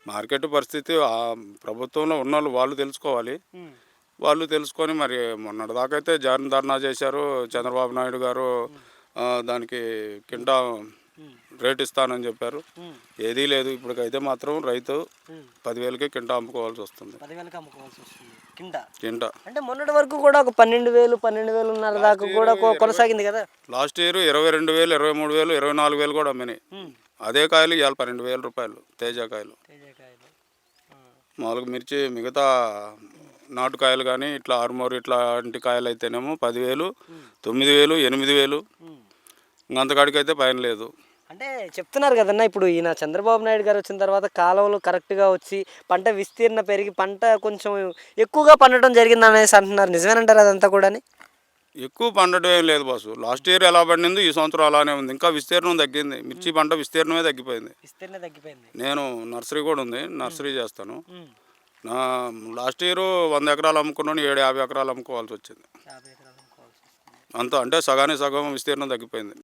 Market పరిస్థితి ప్రభుత్వంలో ఉన్నోళ్ళు వాళ్ళు తెలుసుకోవాలి. వాళ్ళు తెలుసుకొని మరి మొన్నటిదాకా అయితే జగన్ ధర్నా చేశారు. చంద్రబాబు నాయుడు గారు దానికి కింటా రేట్ ఇస్తానని చెప్పారు. ఏదీ లేదు. ఇప్పటికైతే మాత్రం రైతు 10,000కి కింటా అమ్ముకోవాల్సి వస్తుంది. 10,000కి అమ్ముకోవాల్సి వస్తుంది కింటా. అంటే మొన్నటి వరకు కూడా ఒక 12,000 దాకా కూడా కొనసాగింది కదా. లాస్ట్ ఇయర్ 22,000, 23,000, 24,000 కూడా అమ్మినాయి. అదే కాయలు ఇవాళ 12,000 రూపాయలు తేజాకాయలు. మామూలుగా మిర్చి మిగతా నాటుకాయలు కానీ ఇట్లా ఆర్మూర్ ఇట్లాంటి కాయలు అయితేనేమో 10,000, 9,000, 8,000, ఇంకంతకాడికైతే పైన లేదు. అంటే చెప్తున్నారు కదన్నా, ఇప్పుడు ఈయన చంద్రబాబు నాయుడు గారు వచ్చిన తర్వాత కాలువలు కరెక్ట్గా వచ్చి పంట విస్తీర్ణ పెరిగి పంట కొంచెం ఎక్కువగా పండటం జరిగింది అనేసి అంటున్నారు. నిజమేనంటారు అదంతా కూడా? ఎక్కువ పండటం ఏం లేదు బాసు. లాస్ట్ ఇయర్ ఎలా పండింది ఈ సంవత్సరం అలానే ఉంది. ఇంకా విస్తీర్ణం తగ్గింది. మిర్చి పంట విస్తీర్ణమే తగ్గిపోయింది. నేను నర్సరీ కూడా ఉంది, నర్సరీ చేస్తాను. నా లాస్ట్ ఇయర్ 100 ఎకరాలు అమ్ముకున్నాను, 750 ఎకరాలు అమ్ముకోవాల్సి వచ్చింది. అంత అంటే సగానికి సగం విస్తీర్ణం తగ్గిపోయింది.